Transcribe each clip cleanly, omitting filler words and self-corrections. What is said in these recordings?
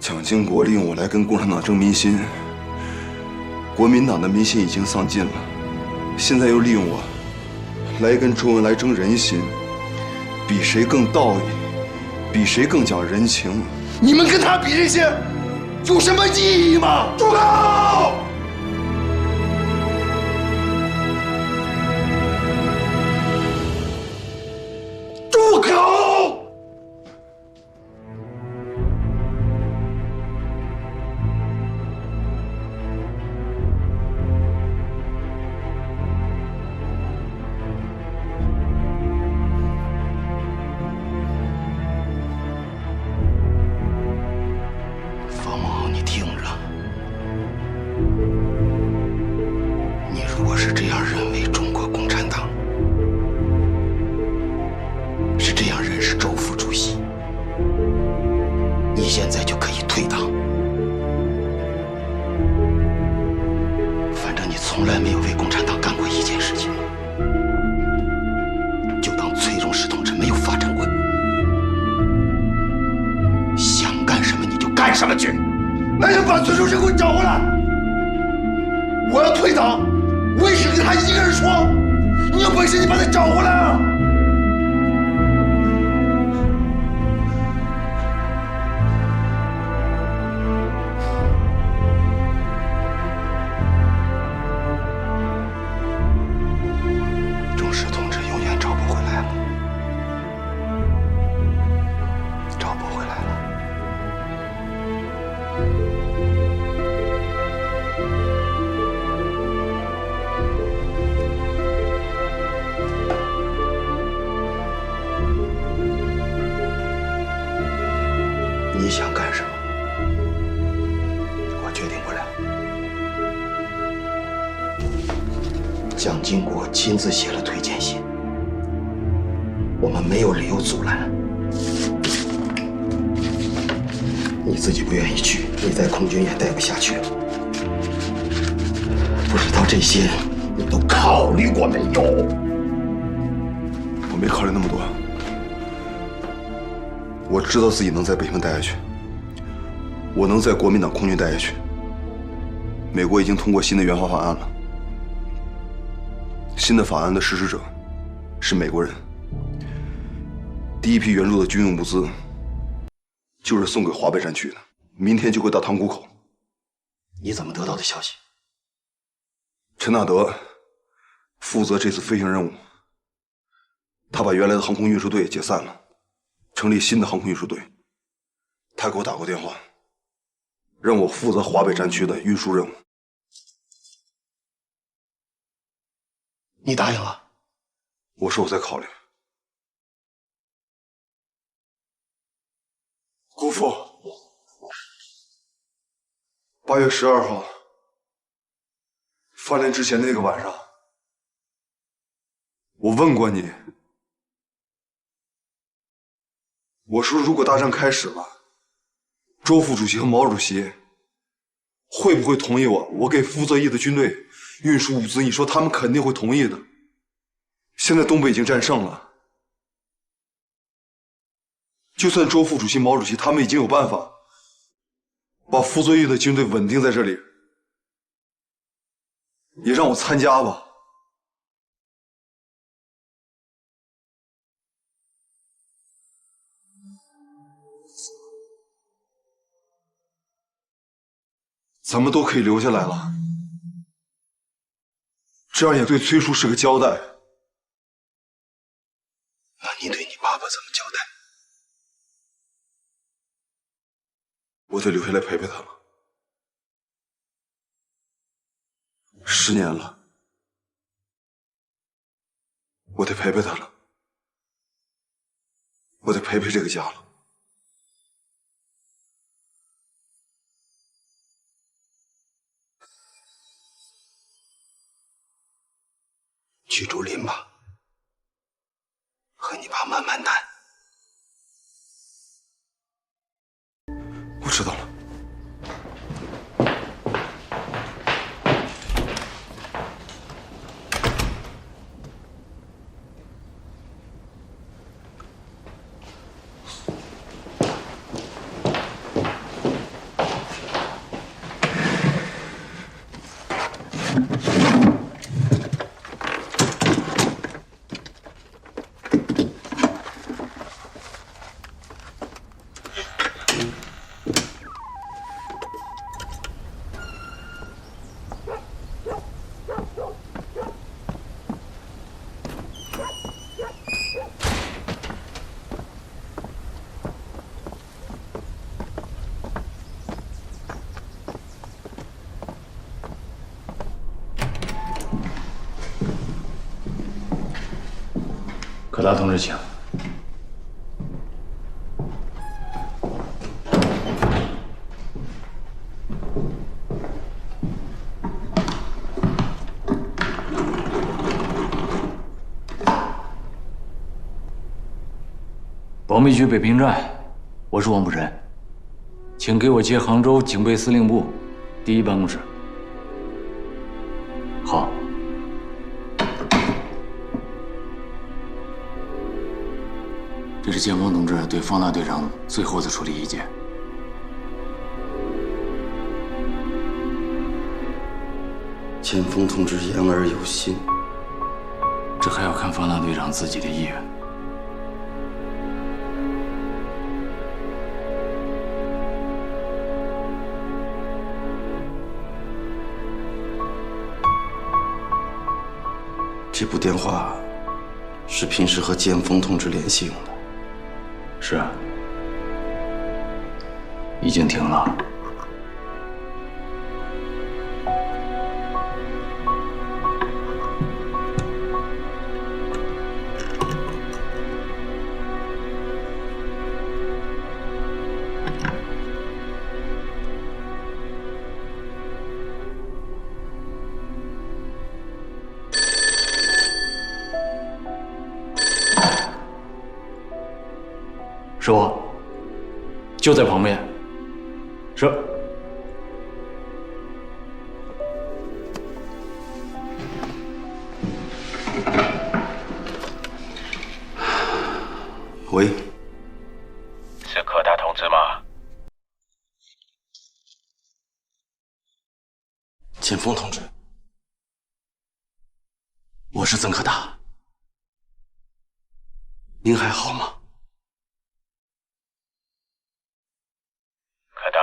蒋经国利用我来跟共产党争民心，国民党的民心已经丧尽了，现在又利用我来跟周恩来争人心，比谁更道义，比谁更讲人情。你们跟他比这些，有什么意义吗？住口！住口！方孟浩，你听着，你如果是这样认为中国共产党，是这样认识周副主席，你现在就可以退党。反正你从来没有为共产党干过一件事情，就当崔荣实同志没有发展过。想干什么你就干什么去。那就把崔荣实给我找回来！我要退党，我也是跟他一个人说。你有本事你把他找回来啊！钟石同志永远找不回来了，找不回来了。你想干什么？我决定不了。蒋经国亲自写了推荐信，我们没有理由阻拦。你自己不愿意去，你在空军也待不下去了。不知道这些你都考虑过没有？我没考虑那么多。我知道自己能在北平待下去，我能在国民党空军待下去。美国已经通过新的援华法案了，新的法案的实施者是美国人。第一批援助的军用物资就是送给华北战区的，明天就会到塘沽口。你怎么得到的消息？陈纳德负责这次飞行任务，他把原来的航空运输队解散了，成立新的航空运输队。他给我打过电话，让我负责华北战区的运输任务。你答应了？我说我在考虑。姑父，8月12号翻脸之前的那个晚上，我问过你，我说如果大战开始了，周副主席和毛主席会不会同意我给傅作义的军队运输物资？你说他们肯定会同意的。现在东北已经战胜了，就算周副主席、毛主席他们已经有办法把傅作义的军队稳定在这里，也让我参加吧。咱们都可以留下来了，这样也对崔叔是个交代。那你对你爸爸怎么交代？我得留下来陪陪他了。10年了，我得陪陪他了，我得陪陪这个家了。去竹林吧，和你爸慢慢谈。我知道了。柯达同志，请。保密局北平站，我是王卜辰，请给我接杭州警备司令部第1办公室。好。这是剑锋同志对方大队长最后的处理意见。剑锋同志言而有信，这还要看方大队长自己的意愿。这部电话是平时和剑锋同志联系用的。是啊，已经停了。是我，就在旁边。是。喂，是柯达同志吗？剑锋同志，我是曾柯达，您还好吗？柯达，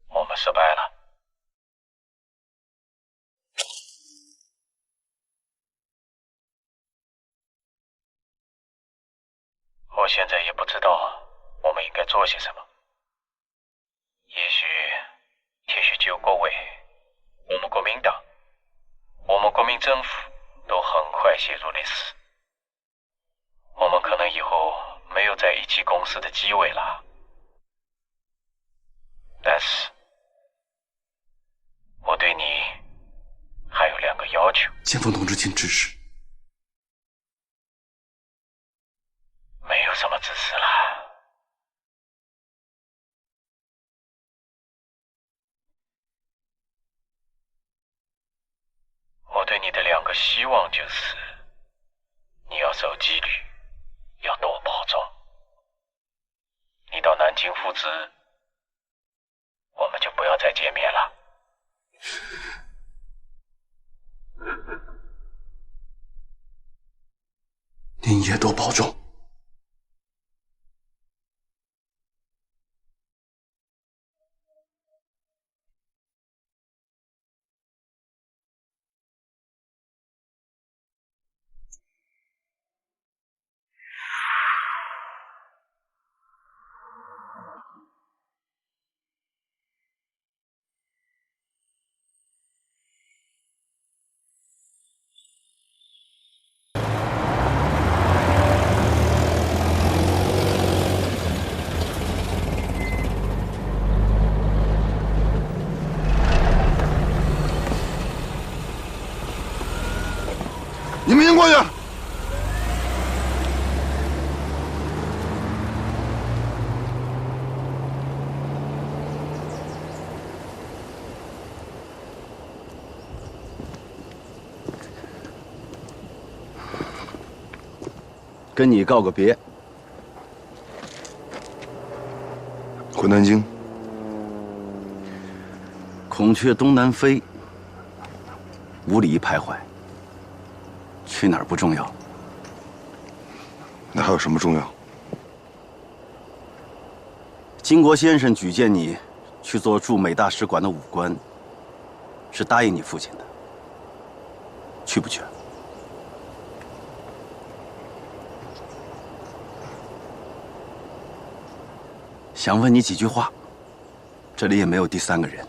我们失败了。我现在也不知道我们应该做些什么。也许9个委，我们国民党，我们国民政府都很快陷入历史。我们可能以后没有在一起共事的机会了。但是，我对你还有2个要求。剑锋同志，请指示。没有什么指示了。我对你的2个希望就是，你要守纪律，要多保重。你到南京复职，我们就不要再见面了。您也多保重。你们先过去。跟你告个别。回南京。孔雀东南飞，无里徘徊。去哪儿不重要，那还有什么重要？金国先生举荐你去做驻美大使馆的武官，是答应你父亲的。去不去？想问你几句话，这里也没有第3个人。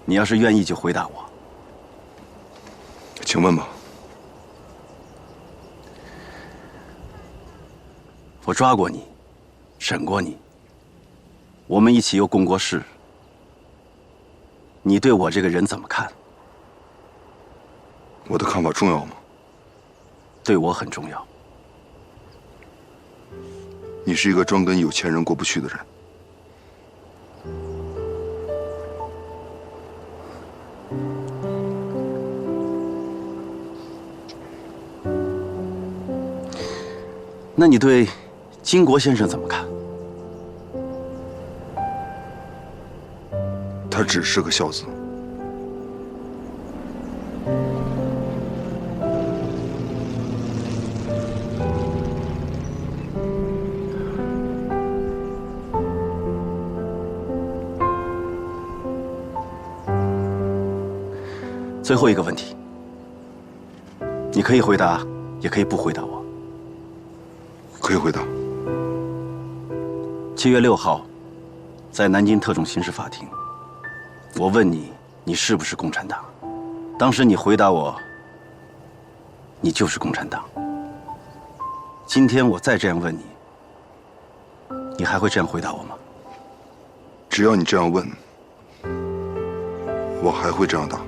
你要是愿意，就回答我。请问吧。我抓过你，审过你，我们一起又共过事。你对我这个人怎么看？我的看法重要吗？对我很重要。你是一个专跟有钱人过不去的人。那你对金国先生怎么看？他只是个孝子。最后一个问题，你可以回答，也可以不回答我。可以回答。7月6号，在南京特种刑事法庭，我问你，你是不是共产党？当时你回答我，你就是共产党。今天我再这样问你，你还会这样回答我吗？只要你这样问，我还会这样答。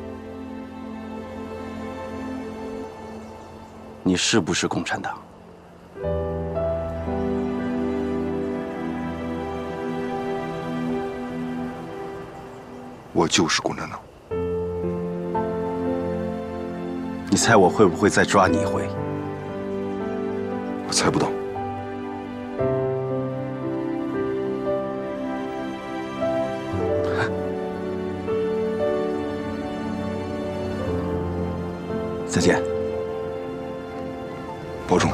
你是不是共产党？我就是共产党。你猜我会不会再抓你一回？我猜不到。再见。保重。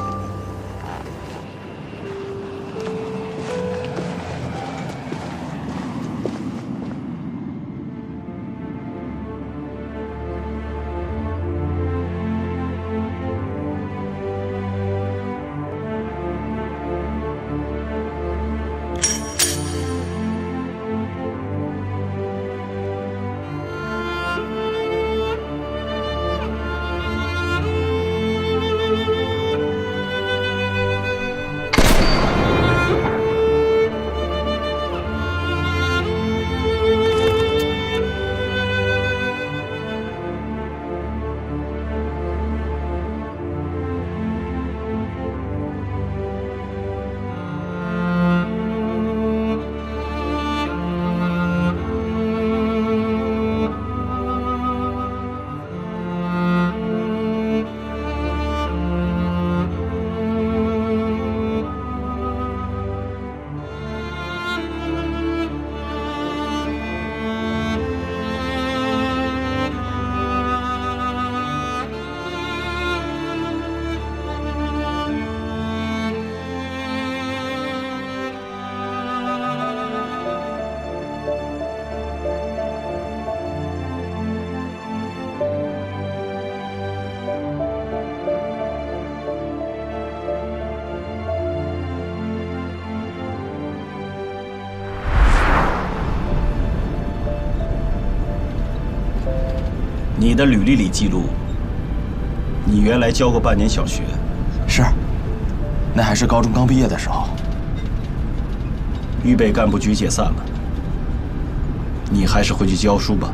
你的履历里记录，你原来教过半年小学。是，那还是高中刚毕业的时候。预备干部局解散了，你还是回去教书吧。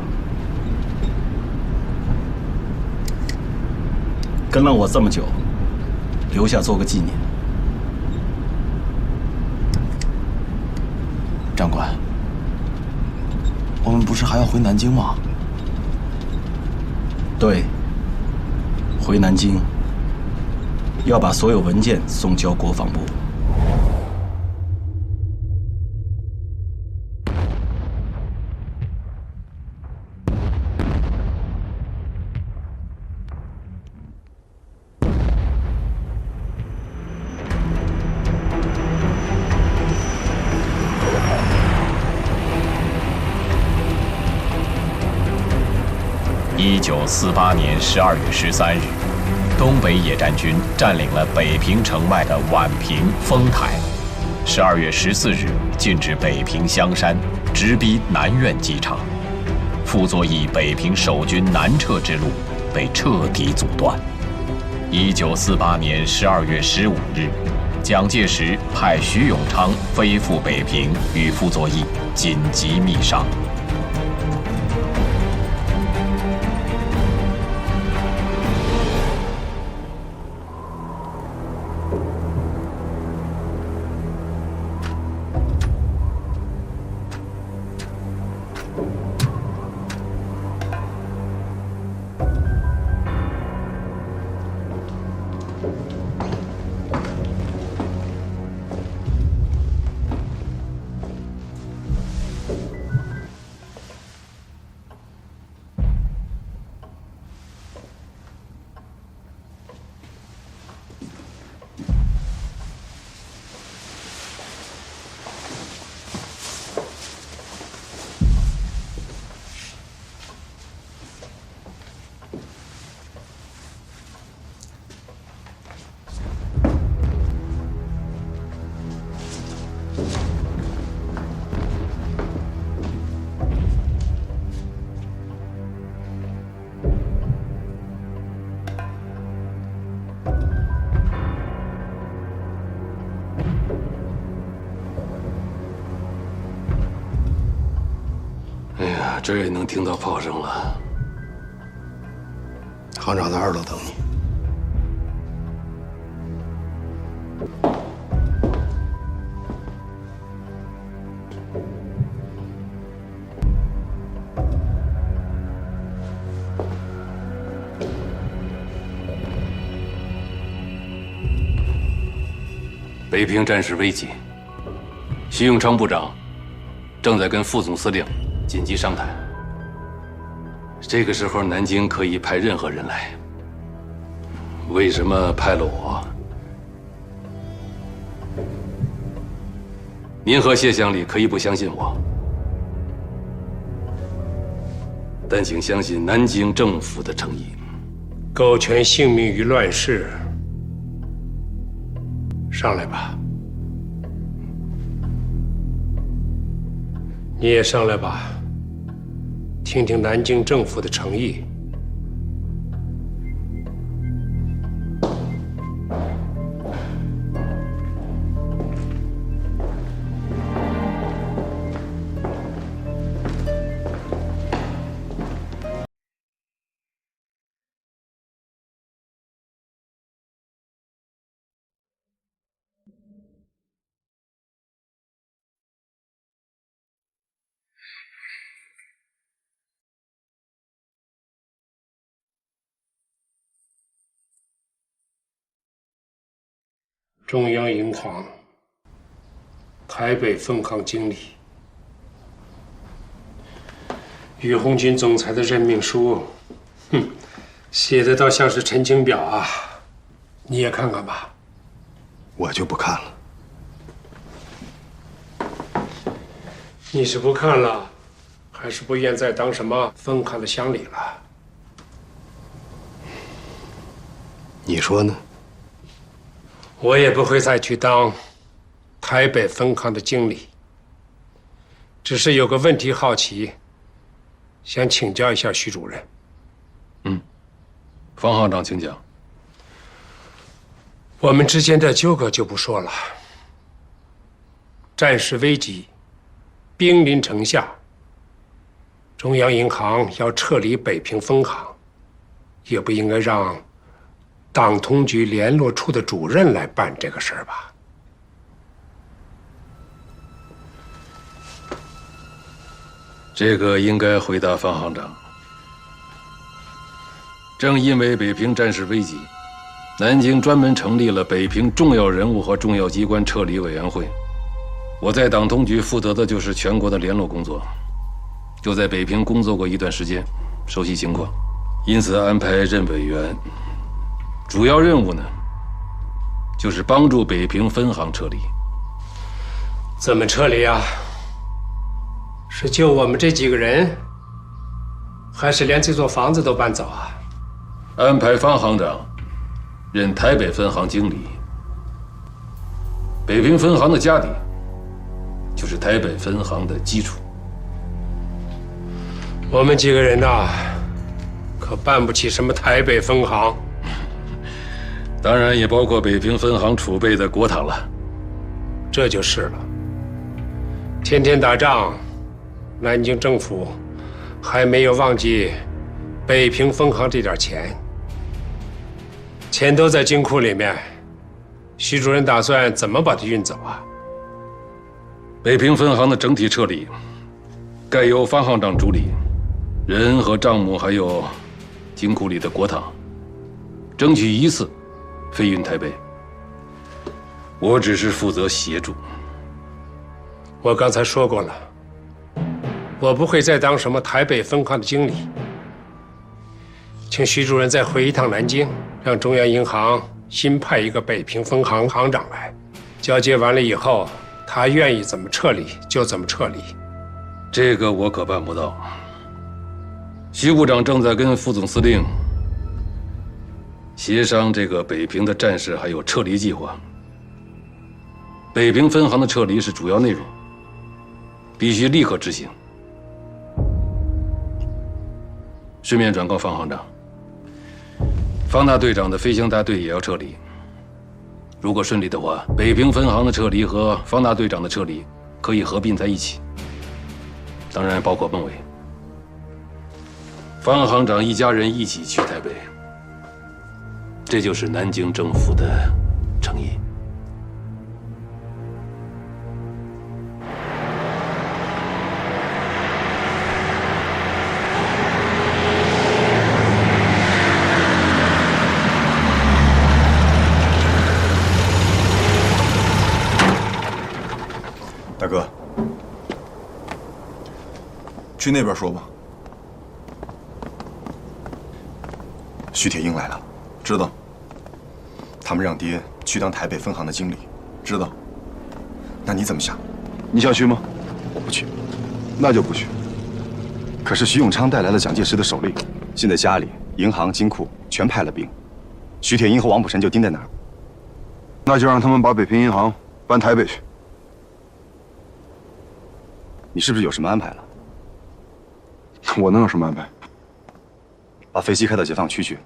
跟了我这么久，留下做个纪念。长官，我们不是还要回南京吗？对，回南京要把所有文件送交国防部。1948年12月13日，东北野战军占领了北平城外的宛平、丰台。12月14日，进至北平香山，直逼南苑机场。傅作义北平守军南撤之路被彻底阻断。1948年12月15日，蒋介石派徐永昌飞赴北平与傅作义紧急密商。这儿也能听到炮声了。行长在2楼等你。北平战事危急，徐永昌部长正在跟副总司令紧急商谈。这个时候，南京可以派任何人来，为什么派了我？您和谢乡里可以不相信我，但请相信南京政府的诚意。苟全性命于乱世，上来吧。你也上来吧，听听南京政府的诚意。中央银行台北分行经理于红军总裁的任命书，写的倒像是陈情表啊！你也看看吧。我就不看了。你是不看了，还是不愿再当什么分行的乡里了？你说呢？我也不会再去当台北分行的经理，只是有个问题好奇，想请教一下徐主任。方行长，请讲。我们之间的纠葛就不说了，战事危急，兵临城下，中央银行要撤离北平分行，也不应该让党通局联络处的主任来办这个事儿吧？这个应该回答方行长。正因为北平战事危急，南京专门成立了北平重要人物和重要机关撤离委员会。我在党通局负责的就是全国的联络工作，就在北平工作过一段时间，熟悉情况，因此安排任委员。主要任务呢，就是帮助北平分行撤离。怎么撤离啊？是就我们这几个人，还是连这座房子都搬走啊？安排方行长任台北分行经理。北平分行的家底，就是台北分行的基础。我们几个人呐，可办不起什么台北分行。当然也包括北平分行储备的国帑了。这就是了。天天打仗，南京政府还没有忘记北平分行这点钱，钱都在金库里面。徐主任打算怎么把它运走啊？北平分行的整体撤离，该由方行长主理，人和账目还有金库里的国帑，争取一次飞运台北。我只是负责协助。我刚才说过了，我不会再当什么台北分行的经理。请徐主任再回一趟南京，让中央银行新派一个北平分行行长来，交接完了以后，他愿意怎么撤离就怎么撤离。这个我可办不到。徐部长正在跟副总司令协商这个北平的战事还有撤离计划。北平分行的撤离是主要内容，必须立刻执行。顺便转告方行长，方大队长的飞行大队也要撤离。如果顺利的话，北平分行的撤离和方大队长的撤离可以合并在一起，当然包括孟伟。方行长一家人一起去台北，这就是南京政府的诚意。大哥，去那边说吧。徐铁英来了，知道。他们让爹去当台北分行的经理，知道。那你怎么想？你想去吗？我不去。那就不去。可是徐永昌带来了蒋介石的手令，现在家里、银行、金库全派了兵，徐铁英和王卜臣就盯在那儿。那就让他们把北平银行搬台北去。你是不是有什么安排了？我能有什么安排？把飞机开到解放区去。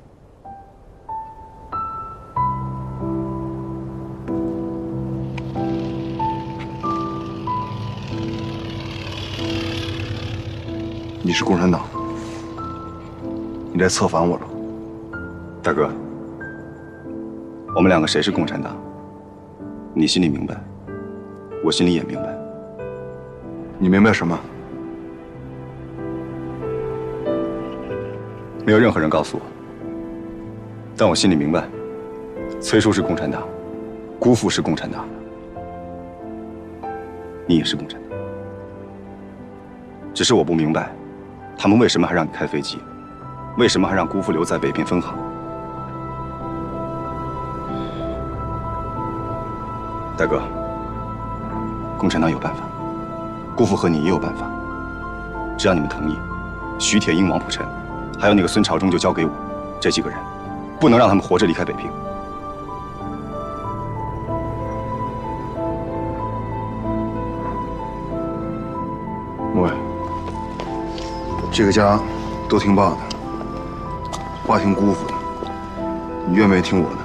你是共产党，你来策反我了。大哥，我们两个谁是共产党？你心里明白，我心里也明白。你明白什么？没有任何人告诉我，但我心里明白，崔叔是共产党，姑父是共产党，你也是共产党。只是我不明白，他们为什么还让你开飞机，为什么还让姑父留在北平分行？大哥，共产党有办法，姑父和你也有办法，只要你们同意，徐铁英、王卜臣，还有那个孙朝忠就交给我，这几个人，不能让他们活着离开北平。莫伟，这个家都听爸的，爸听姑父的，你愿不愿意听我的？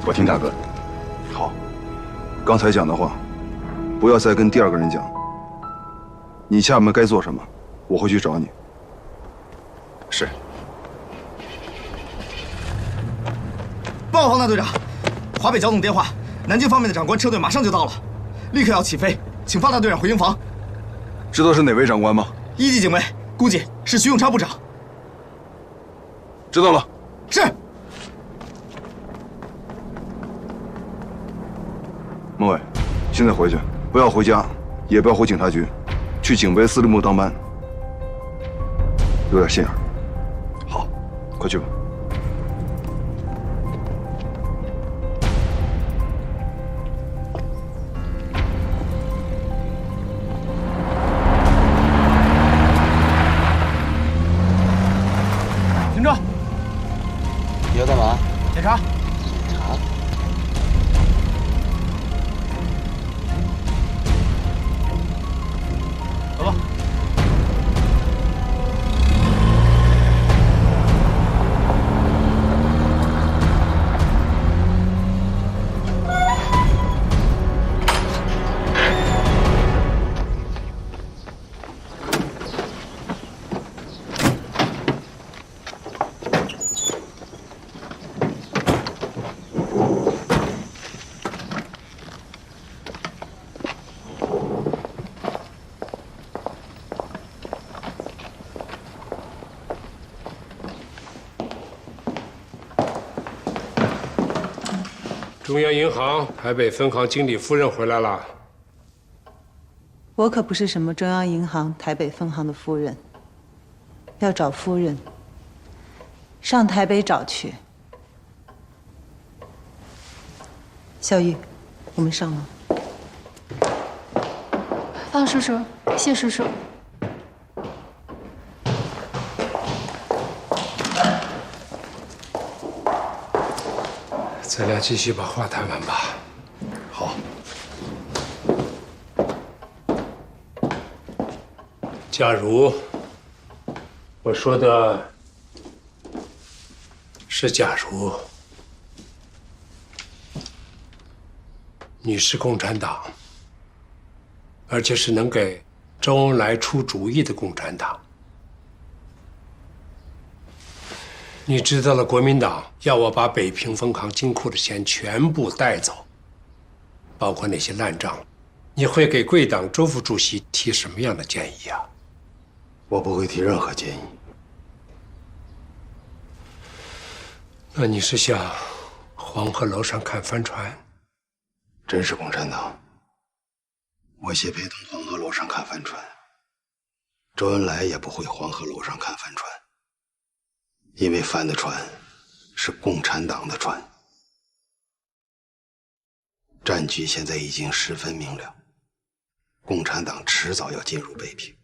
我听大哥的。好，刚才讲的话，不要再跟第二个人讲。你下面该做什么，我会去找你。是。报告方大队长，华北交通电话，南京方面的长官车队马上就到了，立刻要起飞，请方大队长回营房。知道是哪位长官吗？1级警卫，估计是徐永昌部长。知道了。是。孟伟，现在回去，不要回家，也不要回警察局，去警备司令部当班，有点心眼儿。好，快去吧。停车！你要干嘛？检查。检查。走吧。中央银行台北分行经理夫人回来了。我可不是什么中央银行台北分行的夫人，要找夫人，上台北找去。小玉，我们上吗？方叔叔，谢叔叔。咱俩继续把话谈完吧。好。假如我说的是假如，你是共产党，而且是能给周恩来出主意的共产党。你知道了，国民党要我把北平分行金库的钱全部带走，包括那些烂账，你会给贵党周副主席提什么样的建议啊？我不会提任何建议。那你是想黄河楼上看帆船？真是共产党，我谢陪同黄河楼上看帆船，周恩来也不会黄河楼上看帆船。因为帆的船是共产党的船，战局现在已经十分明了，共产党迟早要进入北平。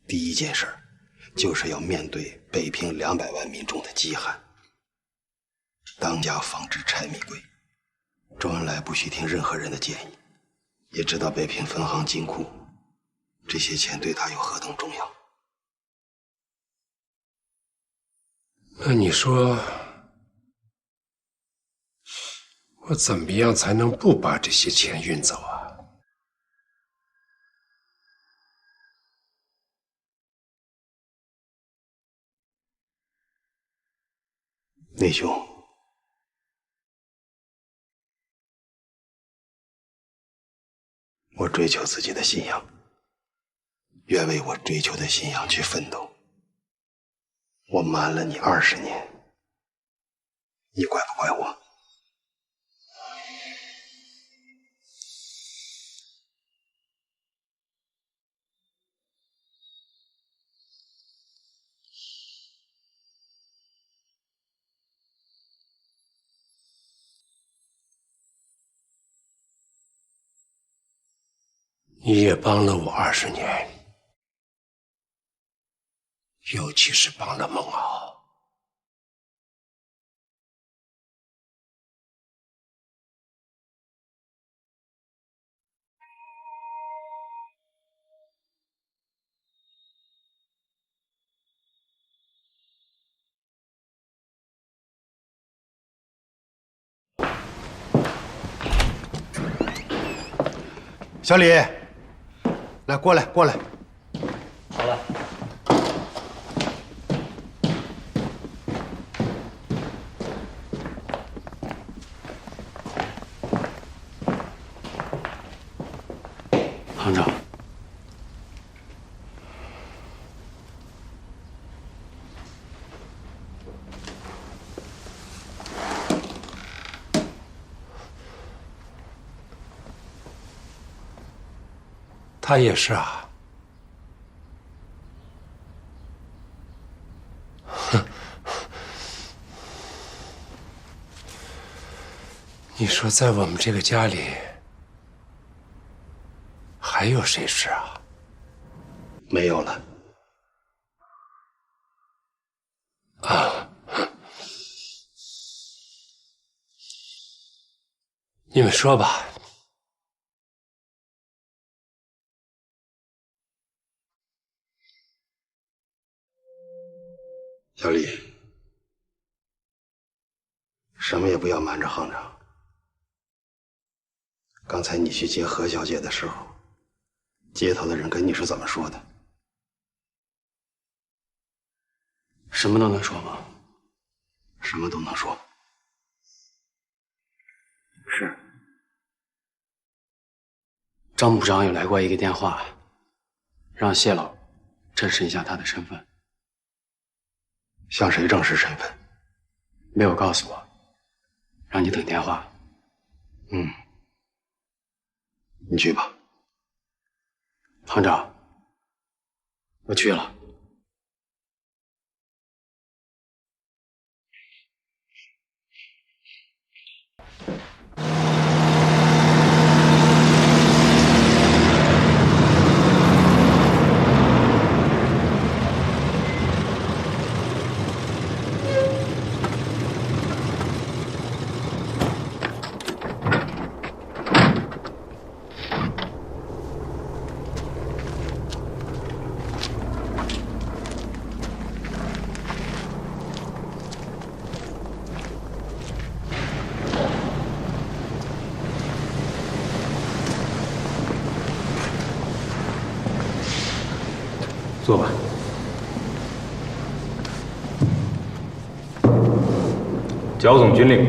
第一件事就是要面对北平200万民众的饥寒，当家防止柴米贵。周恩来不许听任何人的建议，也知道北平分行金库这些钱对他有何等重要。那你说，我怎么样才能不把这些钱运走啊？内兄，我追求自己的信仰，愿为我追求的信仰去奋斗。我瞒了你20年，你怪不怪我？你也帮了我20年。尤其是帮了孟敖。小李，来，过来，过来。好了。行长，他也是啊。你说，在我们这个家里，还有谁是啊？没有了。啊！你们说吧。小李，什么也不要瞒着行长。刚才你去接何小姐的时候，街头的人跟你是怎么说的？什么都能说吗？什么都能说。是。张部长有来过一个电话，让谢老证实一下他的身份。向谁证实身份？没有告诉我，让你等电话。你去吧。行长，我去了。坐吧。剿总军令：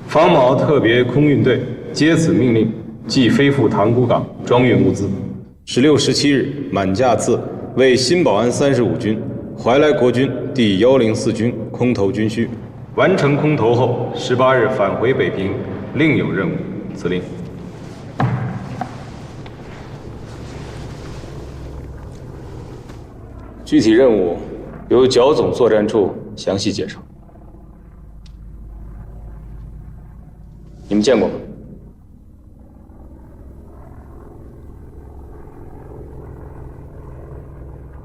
方某特别空运队接此命令，即飞赴塘沽港装运物资。16、17日满架次为新保安35军、怀来国军第104军空投军需。完成空投后，18日返回北平，另有任务。此令。具体任务由剿总作战处详细介绍。你们见过吗？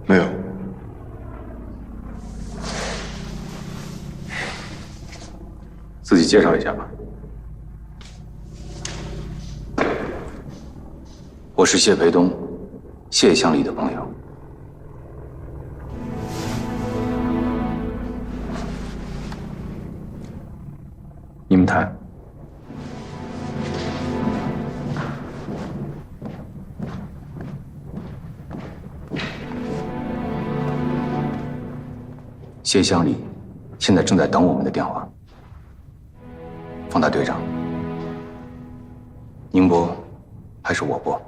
没有。自己介绍一下吧。我是谢培东，谢乡里的朋友。你们谈。谢乡里现在正在等我们的电话。方大队长，您拨还是我拨？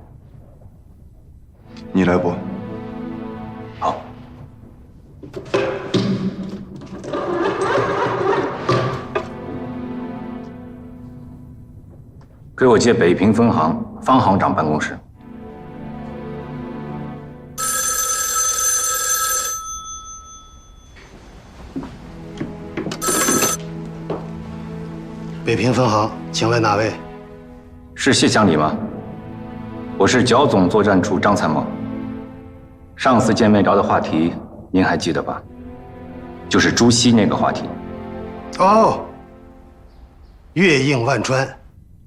你来拨。好。给我接北平分行方行长办公室。北平分行，请问哪位？是谢乡里吗？我是剿总作战处张参谋。上次见面聊的话题，您还记得吧？就是朱熹那个话题。哦，月映万川，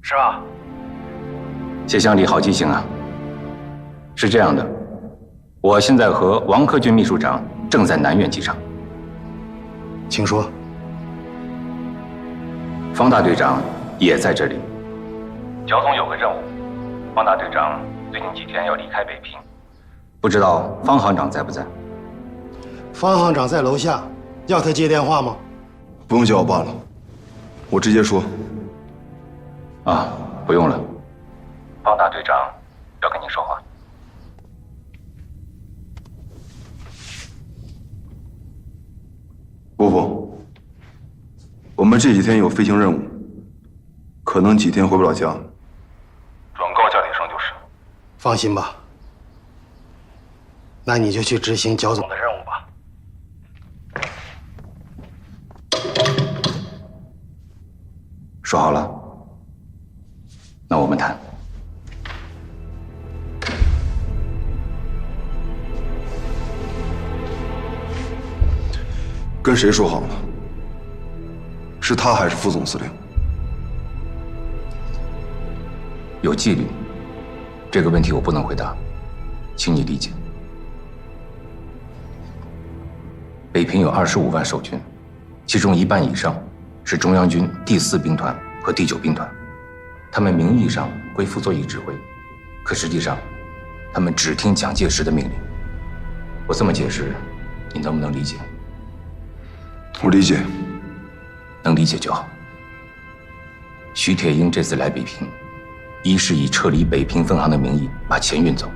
是吧？谢乡里好记性啊。是这样的，我现在和王克军秘书长正在南苑机场。请说。方大队长也在这里。剿总有个任务，方大队长最近几天要离开北平，不知道方行长在不在？方行长在楼下，要他接电话吗？不用叫我爸了，我直接说。啊，不用了。方大队长要跟您说话。姑父，我们这几天有飞行任务，可能几天回不了家。转告家里生就是。放心吧，那你就去执行剿总的任务吧。说好了，那我们谈。跟谁说好了？是他还是副总司令？有纪律，这个问题我不能回答，请你理解。北平有25万守军，其中1半以上是中央军第4兵团和第9兵团，他们名义上归傅作义指挥，可实际上，他们只听蒋介石的命令。我这么解释，你能不能理解？我理解。能理解就好。徐铁英这次来北平，一是以撤离北平分行的名义把钱运走，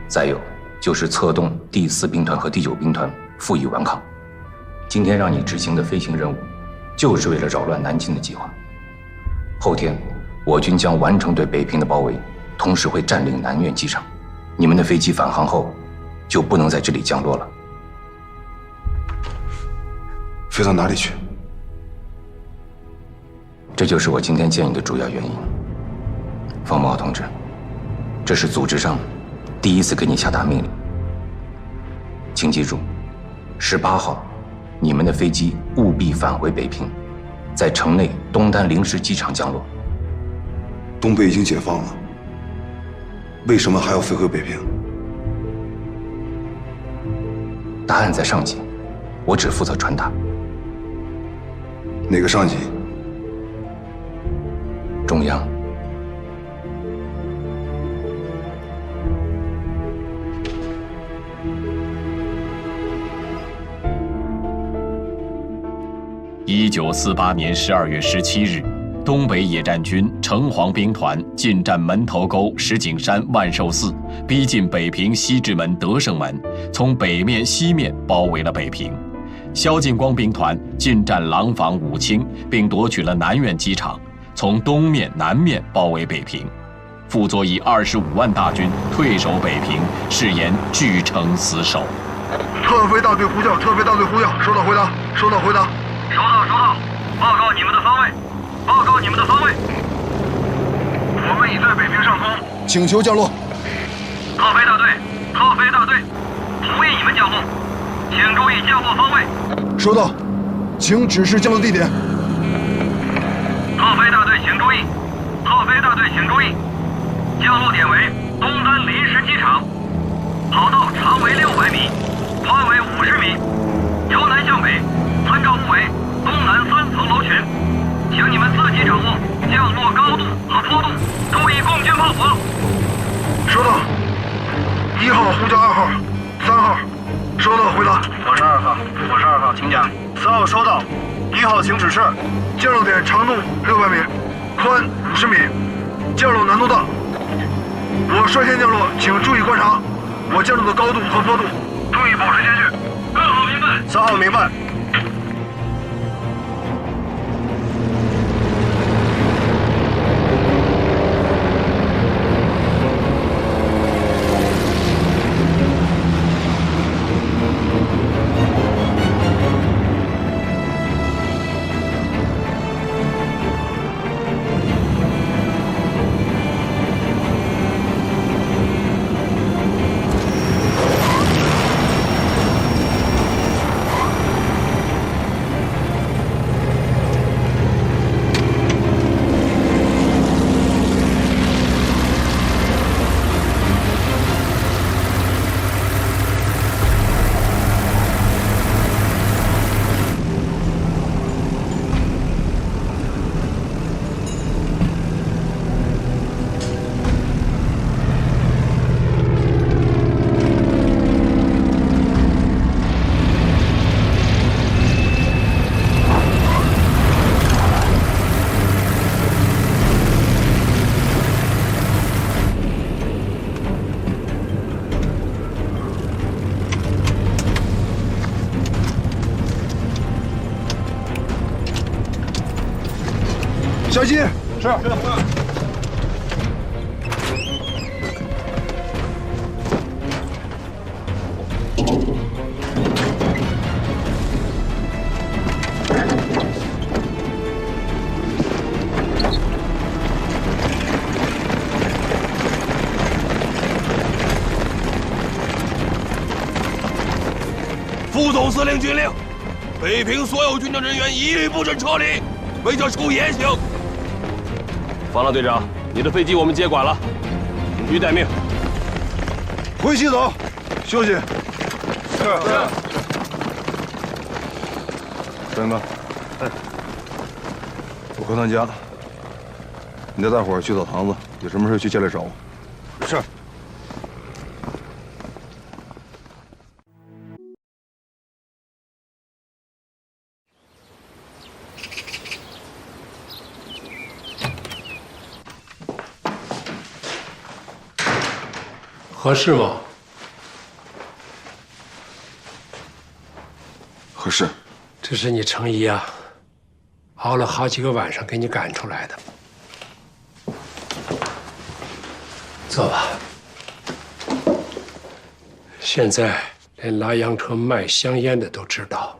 再有就是策动第4兵团和第9兵团负隅顽抗。今天让你执行的飞行任务，就是为了扰乱南京的计划。后天，我军将完成对北平的包围，同时会占领南苑机场。你们的飞机返航后，就不能在这里降落了。飞到哪里去？这就是我今天见你的主要原因。方茂同志，这是组织上第一次给你下达命令。请记住，18号，你们的飞机务必返回北平，在城内东单临时机场降落。东北已经解放了，为什么还要飞回北平？答案在上级，我只负责传达。哪个上级？中央。1948年12月17日，东北野战军城隍兵团进占门头沟、石景山、万寿寺，逼近北平西直门、德胜门，从北面、西面包围了北平。萧劲光兵团进占廊坊、武清，并夺取了南苑机场，从东面、南面包围北平。傅作义25万大军退守北平，誓言据城死守。特飞大队呼叫，特飞大队呼叫，收到回答，收到回答。收到，报告你们的方位，报告你们的方位。我们已在北平上空，请求降落。特飞大队，同意你们降落，请注意降落方位。收到，请指示降落地点。特飞大队请注意，降落点为东单临时机场，跑道长为600米，宽为50米，由南向北。参照物为东南3层楼群，请你们自己掌握降落高度和坡度，注意共军炮火。收到。1号呼叫2号、3号，收到回答。我是2号，请讲。3号收到。1号请指示，降落点长度600米，宽50米，降落难度大。我率先降落，请注意观察我降落的高度和坡度，注意保持间距。2号明白。3号明白。小心！是。副总司令军令，北平所有军政人员一律不准撤离，违者处严刑。方老队长，你的飞机我们接管了，你待命。回西走，休息。是。三哥，我回趟家，你带大伙儿去澡堂子，有什么事去家里找我。是。合适吗？合适。这是你诚意啊！熬了好几个晚上给你赶出来的。坐吧。现在连拉洋车卖香烟的都知道，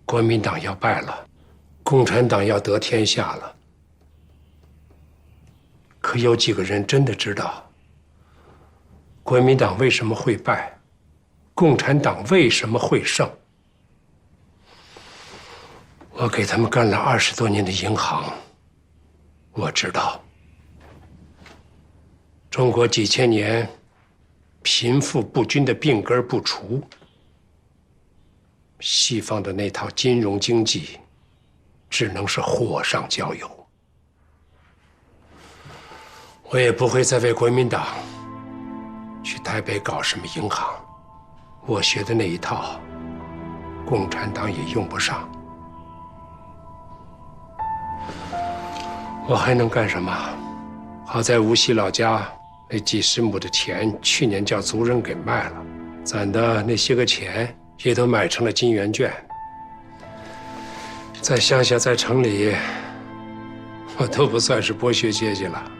国民党要败了，共产党要得天下了。可有几个人真的知道，国民党为什么会败，共产党为什么会胜？我给他们干了20多年的银行，我知道。中国几千年贫富不均的病根不除，西方的那套金融经济只能是火上浇油。我也不会再为国民党去台北搞什么银行，我学的那一套，共产党也用不上。我还能干什么？好在无锡老家那几10亩的田，去年叫族人给卖了，攒的那些个钱也都买成了金圆券。在乡下，在城里，我都不算是剥削阶级了。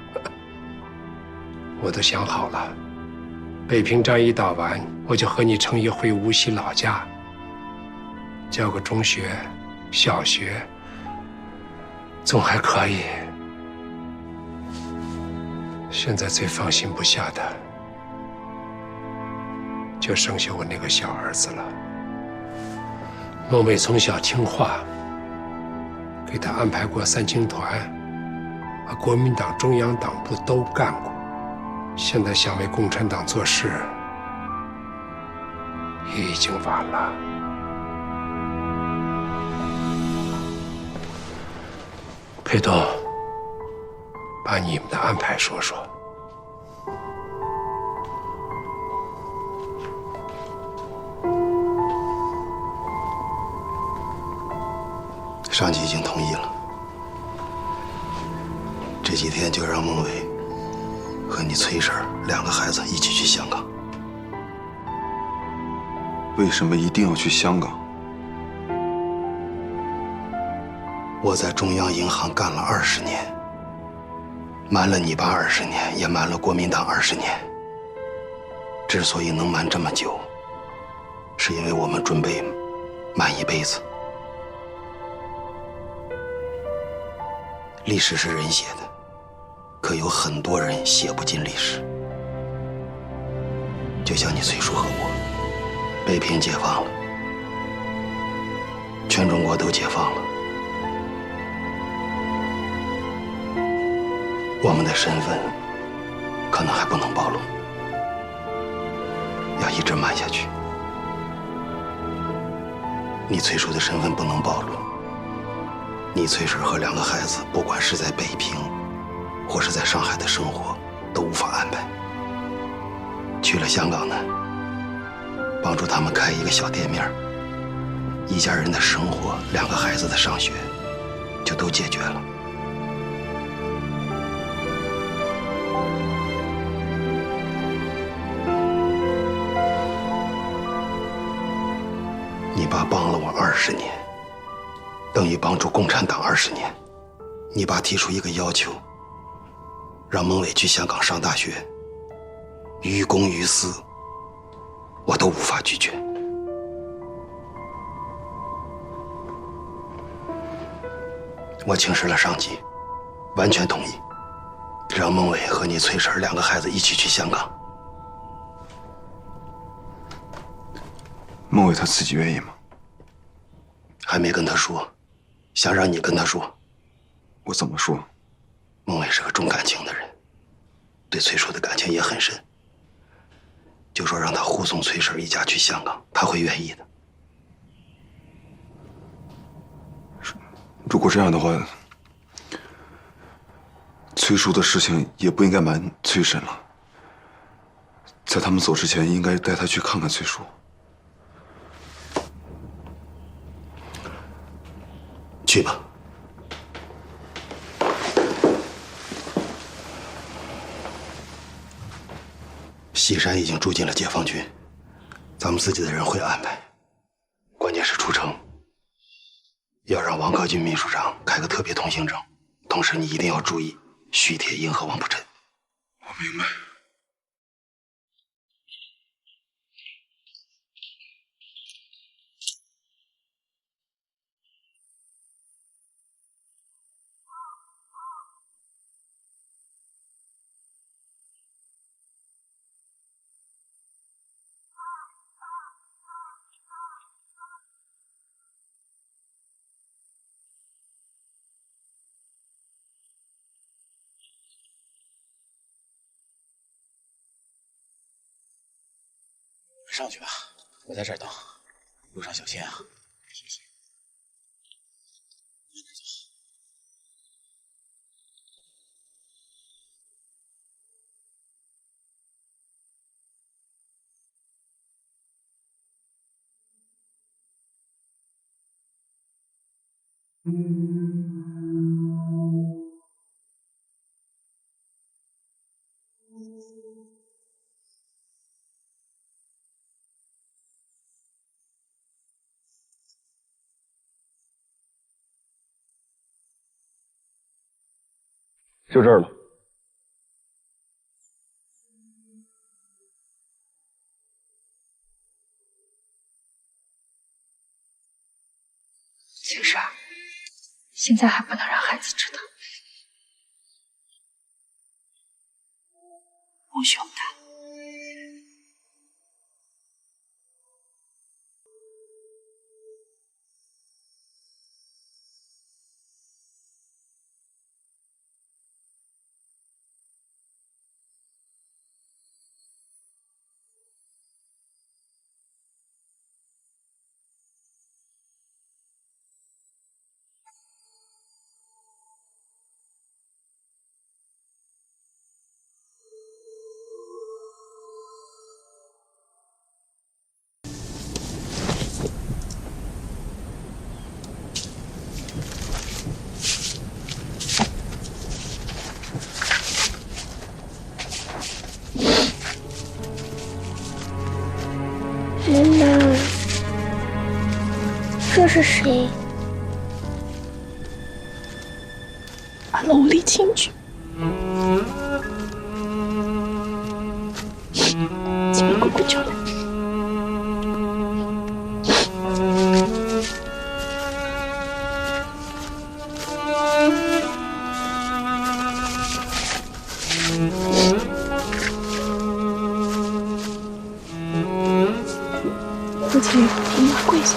我都想好了，北平战役打完，我就和你成一回无锡老家，教个中学、小学，总还可以。现在最放心不下的，就剩下我那个小儿子了。孟伟从小听话，给他安排过3青团，把国民党中央党部都干过。现在想为共产党做事，也已经晚了。裴东，把你们的安排说说。上级已经同意了，这几天就让孟伟和你崔婶2个孩子一起去香港。为什么一定要去香港？我在中央银行干了20年，瞒了你爸20年，也瞒了国民党20年。之所以能瞒这么久，是因为我们准备瞒一辈子。历史是人写的，可有很多人写不进历史。就像你崔叔和我，北平解放了，全中国都解放了，我们的身份可能还不能暴露，要一直瞒下去。你崔叔的身份不能暴露，你崔婶和2个孩子，不管是在北平或是在上海的生活，都无法安排。去了香港呢，帮助他们开一个小店面，一家人的生活，2个孩子的上学，就都解决了。你爸帮了我20年，等于帮助共产党20年。你爸提出一个要求，让孟伟去香港上大学，于公于私，我都无法拒绝。我请示了上级，完全同意，让孟伟和你崔婶2个孩子一起去香港。孟伟他自己愿意吗？还没跟他说，想让你跟他说。我怎么说？孟伟是个重感情的人，对崔叔的感情也很深。就说让他护送崔婶一家去香港，他会愿意的。如果这样的话，崔叔的事情也不应该瞒崔婶了。在他们走之前，应该带他去看看崔叔。去吧。西山已经住进了解放军，咱们自己的人会安排，关键是出城。要让王克军秘书长开个特别通行证，同时你一定要注意徐铁英和王普臣。我明白。上去吧，我在这儿等，路上小心啊。谢谢。就这儿了。秦氏，现在还不能让孩子知道。不凶他。妈妈，这是谁？把龙离进去。去把姑姑叫来。父亲，你要跪下。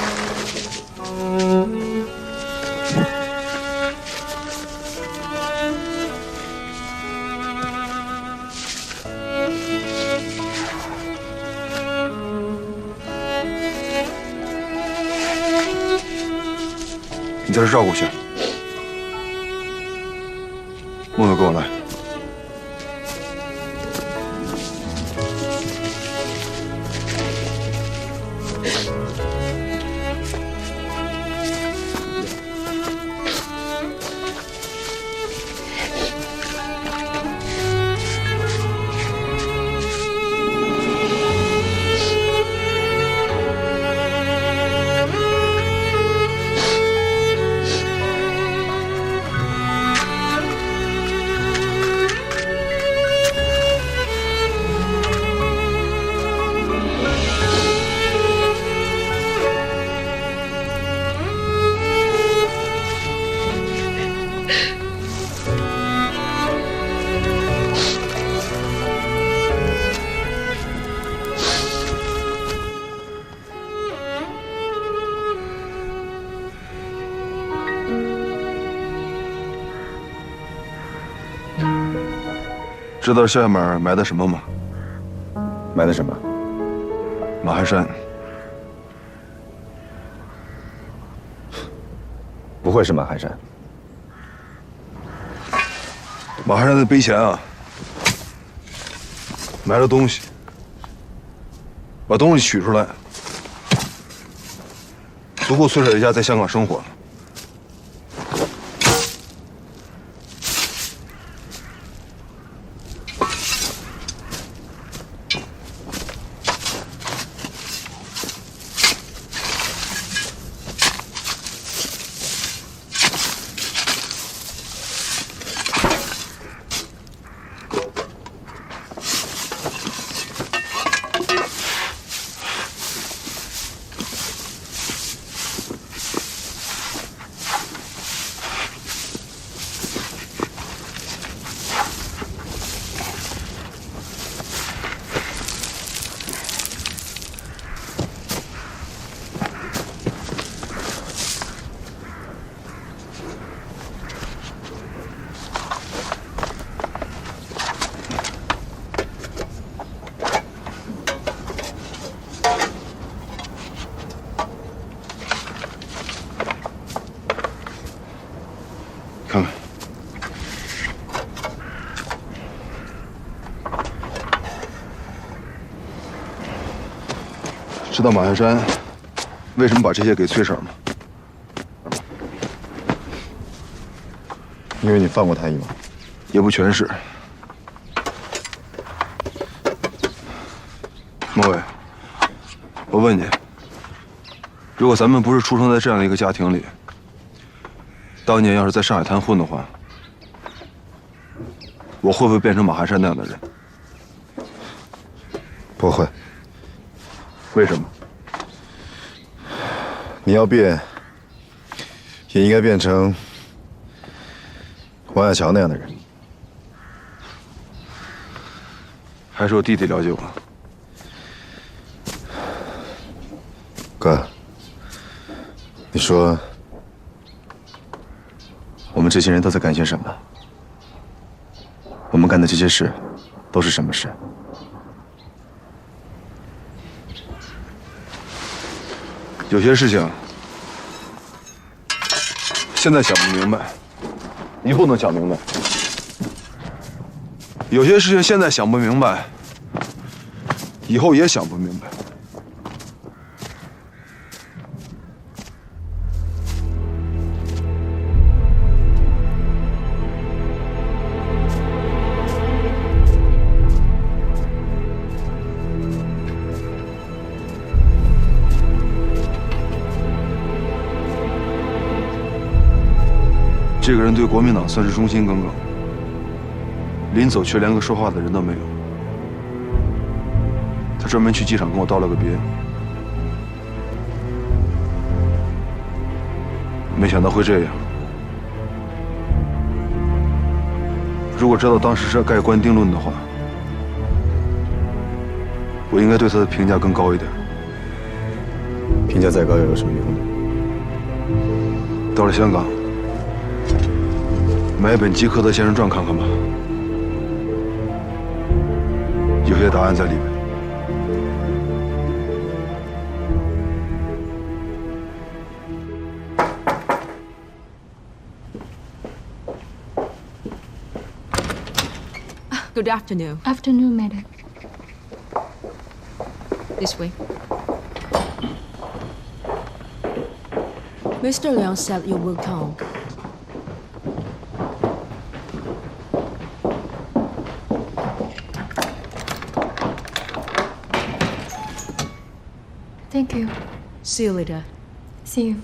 你在这照顾去。梦梦，跟我来。知道下面埋的什么吗？埋的什么？马鞍山。不会是马鞍山。马鞍山的碑前啊，埋了东西。把东西取出来，足够崔水一家在香港生活了。看看。知道马鞍山为什么把这些给崔婶吗？因为你放过他一马。也不全是。莫伟，我问你，如果咱们不是出生在这样的一个家庭里，当年要是在上海滩混的话，我会不会变成马鞍山那样的人？不会。为什么？你要变，也应该变成王亚乔那样的人。还是我弟弟了解我。哥，你说我们这些人都在干些什么？我们干的这些事都是什么事？有些事情现在想不明白，以后能想明白；有些事情现在想不明白，以后也想不明白。这个人对国民党算是忠心耿耿，临走却连个说话的人都没有。他专门去机场跟我道了个别，没想到会这样。如果知道当时是盖棺定论的话，我应该对他的评价更高一点。评价再高又有什么用呢？到了香港，买一本《基科德先生传》看看吧，有些答案在里面。Good afternoon. Afternoon, madam. This way. Mr. Liang said you will come. Thank you. See you later. See you.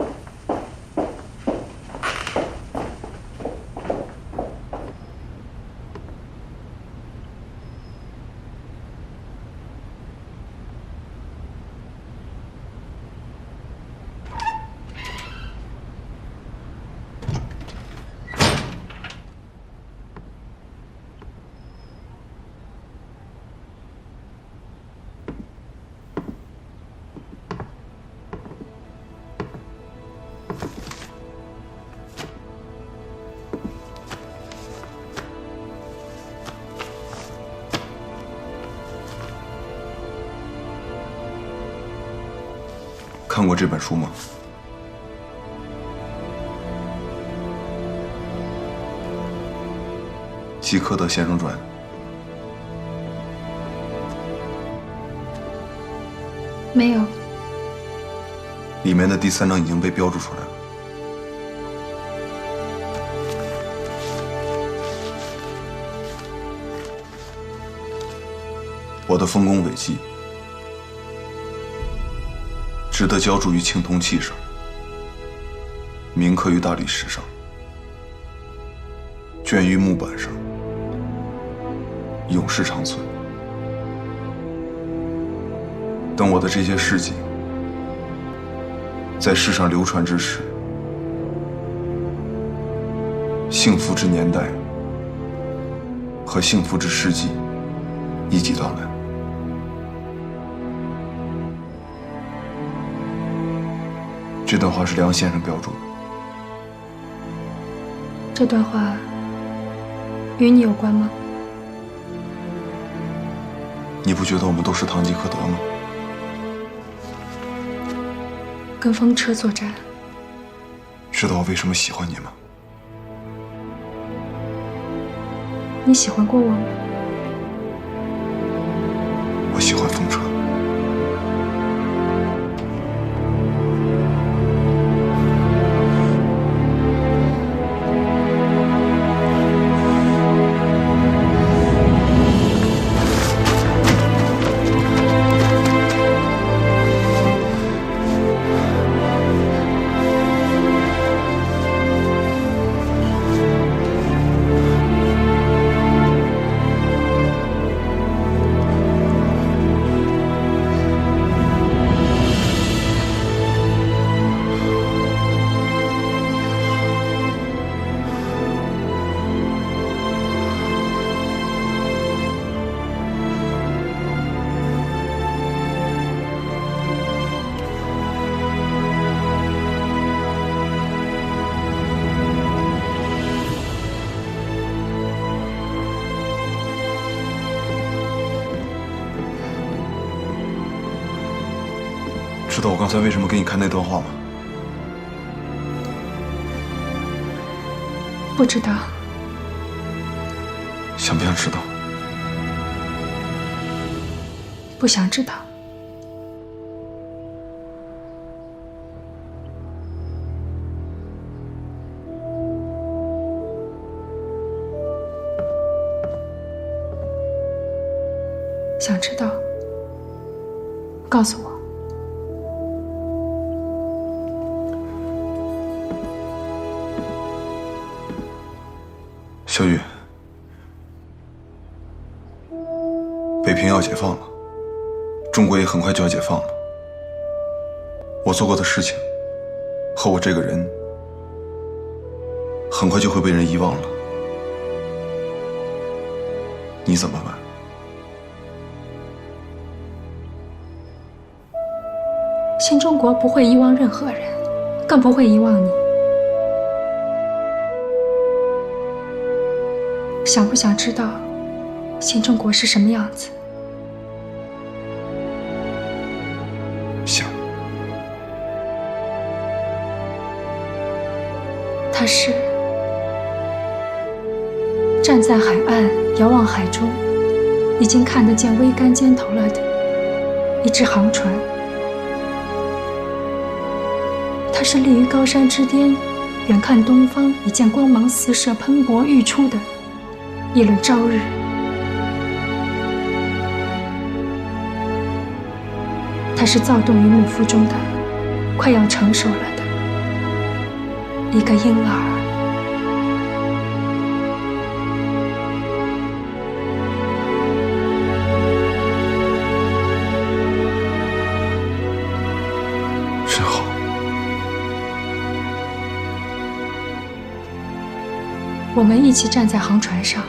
看过这本书吗？《基科德先生传》没有。里面的第3章已经被标注出来了。我的丰功伟绩，值得浇筑于青铜器上，铭刻于大理石上，镌于木板上，永世长存。等我的这些事迹在世上流传之时，幸福之年代和幸福之世纪一起到来。这段话是梁先生标注的。这段话与你有关吗？你不觉得我们都是堂吉诃德吗？跟风车作战。知道我为什么喜欢你吗？你喜欢过我吗？我喜欢风车。知道我刚才为什么给你看那段话吗？不知道。想不想知道？不想知道。想知道，告诉我。小雨，北平要解放了，中国也很快就要解放了。我做过的事情和我这个人，很快就会被人遗忘了。你怎么办？新中国不会遗忘任何人，更不会遗忘你。想不想知道新中国是什么样子？想。它是站在海岸遥望海中，已经看得见桅杆尖头了的一只航船。它是立于高山之巅，远看东方已见光芒四射喷薄欲出的一轮朝日。它是躁动于母腹中的快要成熟了的一个婴儿。真好。我们一起站在航船上，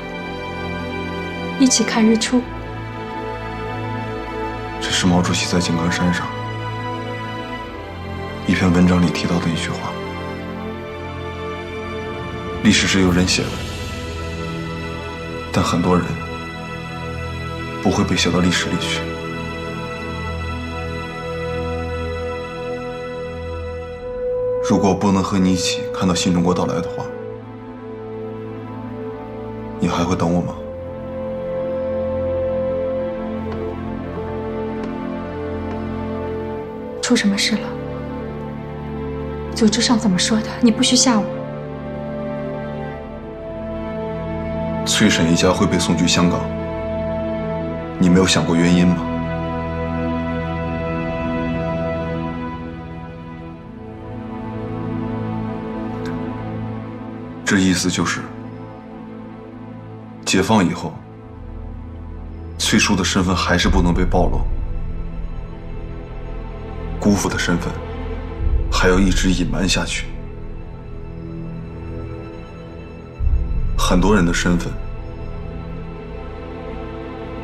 一起看日出。这是毛主席在井冈山上一篇文章里提到的一句话：历史是由人写的，但很多人不会被写到历史里去。如果我不能和你一起看到新中国到来的话，你还会等我吗？出什么事了？组织上怎么说的？你不许吓我。崔婶一家会被送去香港，你没有想过原因吗？这意思就是，解放以后，崔叔的身份还是不能被暴露，姑父的身份还要一直隐瞒下去，很多人的身份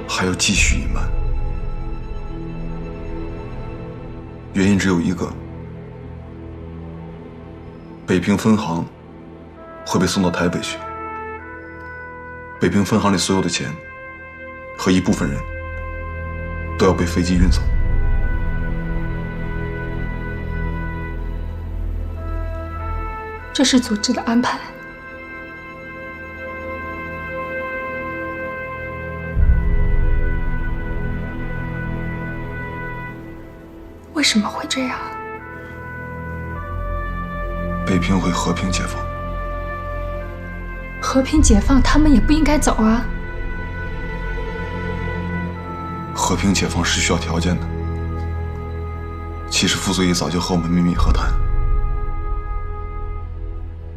还要继续隐瞒。原因只有一个：北平分行会被送到台北去，北平分行里所有的钱和一部分人都要被飞机运走。这是组织的安排。为什么会这样？北平会和平解放。和平解放，他们也不应该走啊。和平解放是需要条件的。其实傅作义早就和我们秘密和谈，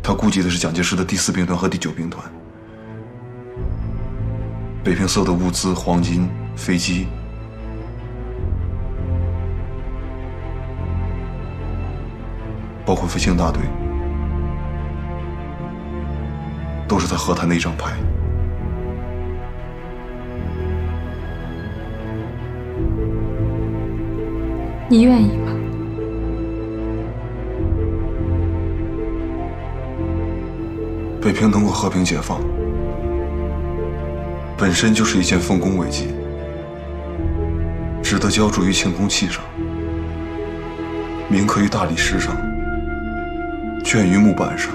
他顾及的是蒋介石的第4兵团和第9兵团。北平所有的物资、黄金、飞机，包括飞行大队，都是在和谈的一张牌。你愿意吗？北平能够和平解放，本身就是一件丰功伟绩，值得浇筑于青铜器上，铭刻于大理石上，镌于木板上，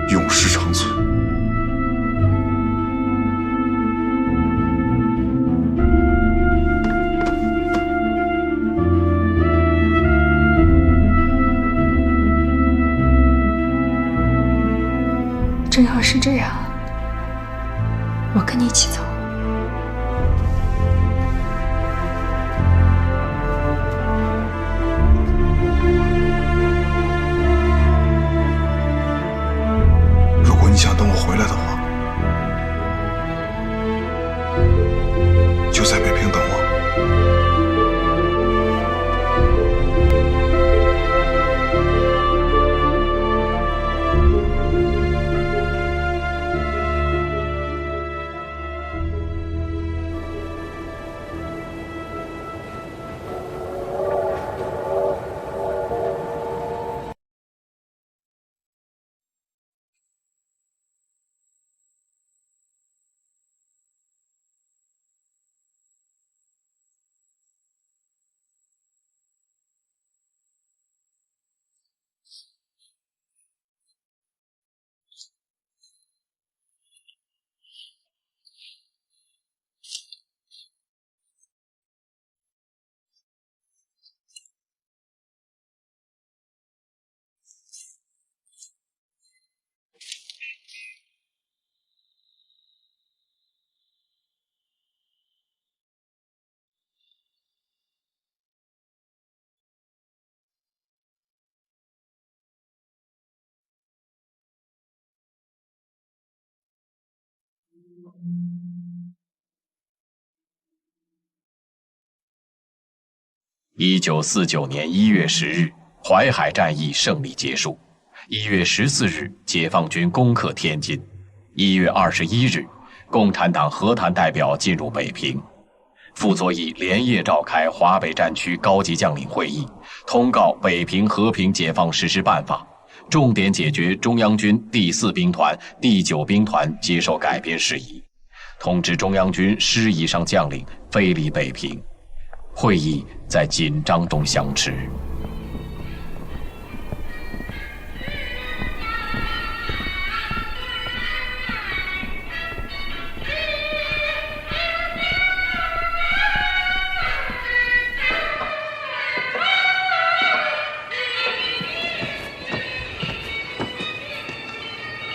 永世长存。真要是这样，我跟你一起走。如果你想等我回来的话，就在北平等我。1949年1月10日，淮海战役胜利结束。1月14日，解放军攻克天津。1月21日，共产党和谈代表进入北平。傅作义连夜召开华北战区高级将领会议，通告北平和平解放实施办法，重点解决中央军第4兵团、第9兵团接受改编事宜，通知中央军师以上将领飞离北平。会议在紧张中相持。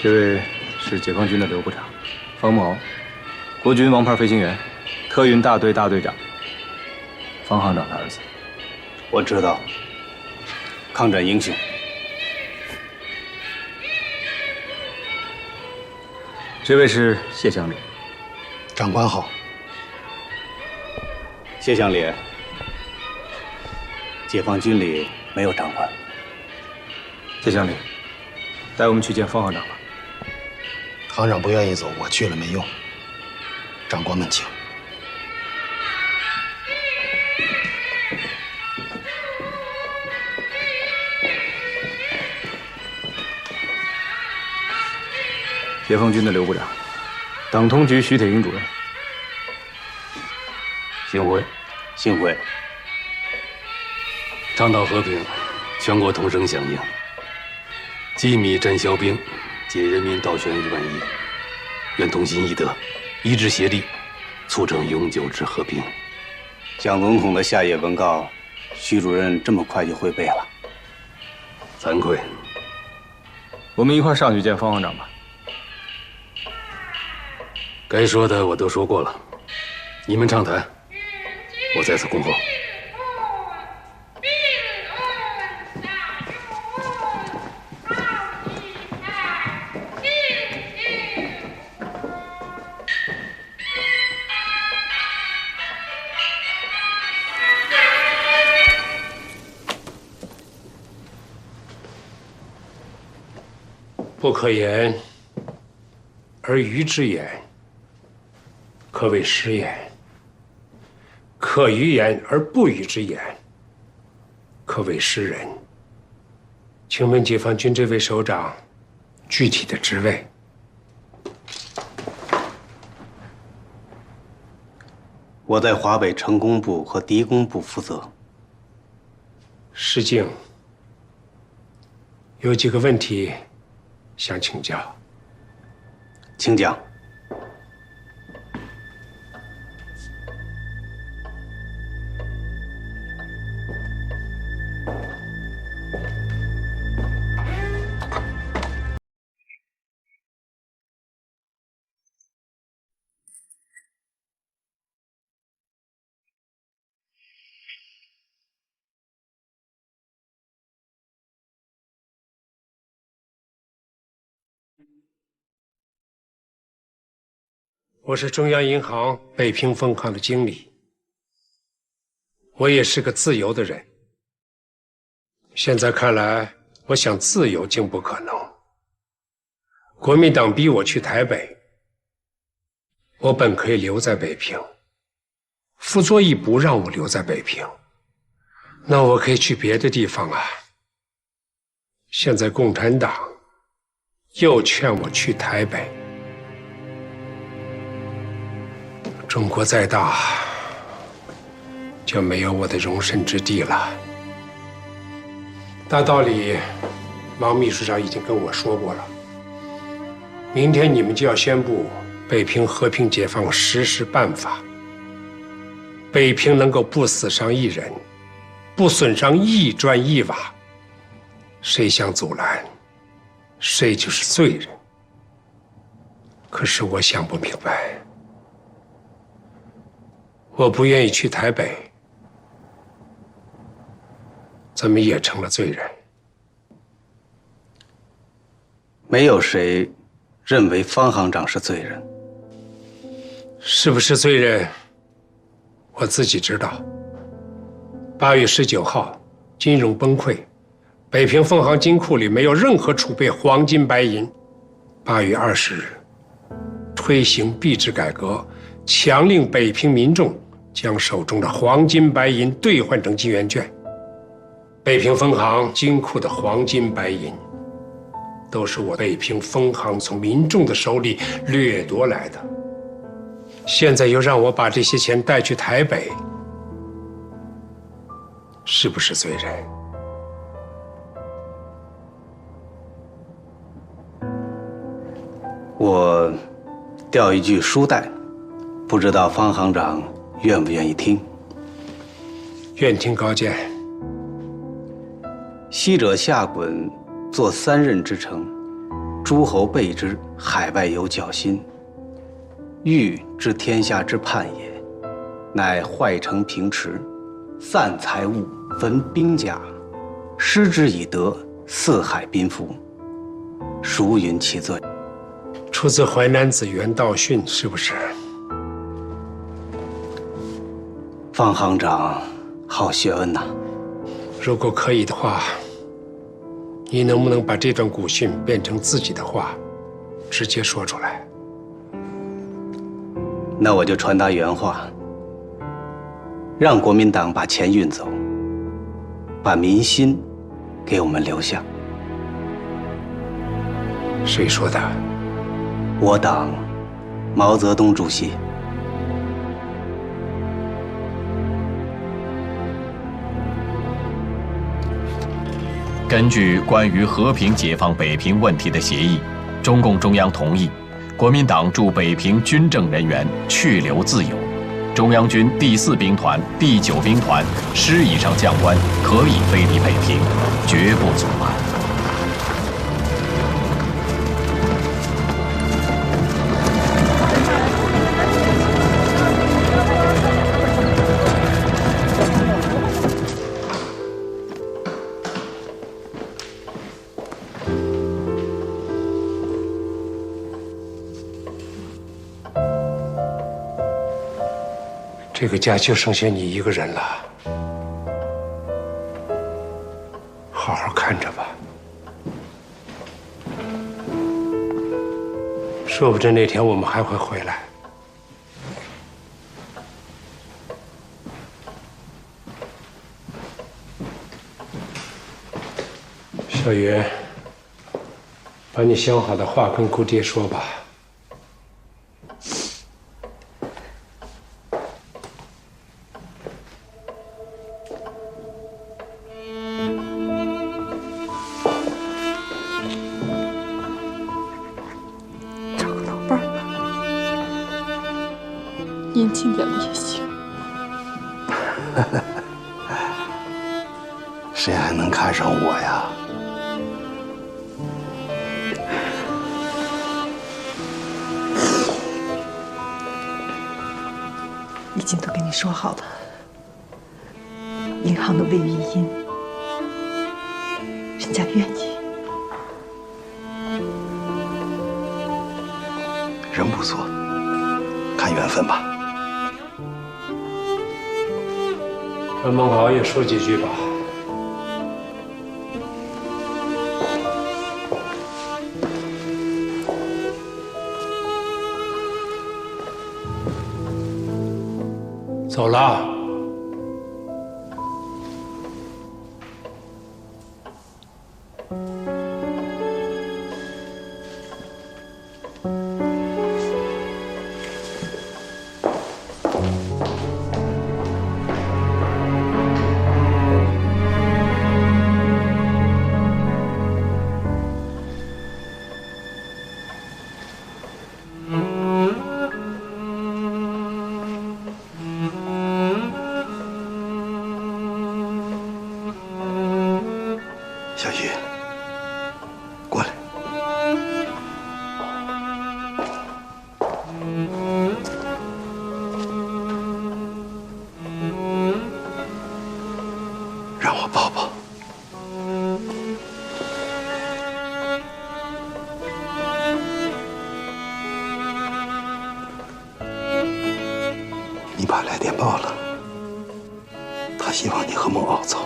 这位是解放军的刘部长，方某，国军王牌飞行员，特运大队大队长，方行长的儿子。我知道，抗战英雄。这位是谢乡里，长官好。谢乡里，解放军里没有长官。谢乡里，带我们去见方行长吧。行长不愿意走，我去了没用。长官们请。解放军的刘部长，党通局徐铁英主任。幸会，幸会。倡导和平，全国同声响应。击弭战消兵，解人民倒悬1万亿。愿同心一德，一致协力，促成永久之和平。蒋总统的下野文告徐主任这么快就会背了，惭愧。我们一块上去见方行长吧。该说的我都说过了，你们畅谈，我在此恭候。不可言而喻之言，可谓诗言；可喻言而不喻之言，可谓诗人。请问解放军这位首长具体的职位？我在华北成工部和敌工部负责。石敬，有几个问题想请教。请讲。我是中央银行北平分行的经理，我也是个自由的人。现在看来，我想自由竟不可能。国民党逼我去台北，我本可以留在北平，傅作义不让我留在北平，那我可以去别的地方啊。现在共产党又劝我去台北。中国再大，就没有我的容身之地了。大道理，王秘书长已经跟我说过了。明天你们就要宣布北平和平解放实施办法。北平能够不死伤一人，不损伤一砖一瓦，谁想阻拦，谁就是罪人。可是我想不明白。我不愿意去台北，怎么也成了罪人？没有谁认为方行长是罪人。是不是罪人，我自己知道。8月19号，金融崩溃，北平分行金库里没有任何储备黄金白银。8月20日，推行币制改革，强令北平民众将手中的黄金白银兑换成金圆券。北平分行金库的黄金白银，都是我北平分行从民众的手里掠夺来的。现在又让我把这些钱带去台北，是不是罪人？我调一句书带，不知道方行长愿不愿意听？愿听高见。昔者下衮作3任之臣，诸侯备之，海外有侥幸。欲治天下之叛也，乃坏城平池，散财物，焚兵甲，失之以德，四海宾服，孰云其罪？出自《淮南子·袁道训》，是不是？方行长好学问呐！如果可以的话，你能不能把这段古训变成自己的话，直接说出来？那我就传达原话，让国民党把钱运走，把民心给我们留下。谁说的？我党毛泽东主席。根据关于和平解放北平问题的协议，中共中央同意国民党驻北平军政人员去留自由，中央军第4兵团、第9兵团师以上将官可以飞离北平，绝不阻拦。这个家就剩下你一个人了，好好看着吧。说不准那天我们还会回来。小云，把你想好的话跟姑爹说吧。年轻点的也行。谁还能看上我呀？已经都跟你说好了，银行的魏玉英，人家愿意。人不错，看缘分吧。让孟豪也说几句吧。走了。小玉，过来。让我抱抱。你爸来电报了，他希望你和孟敖走。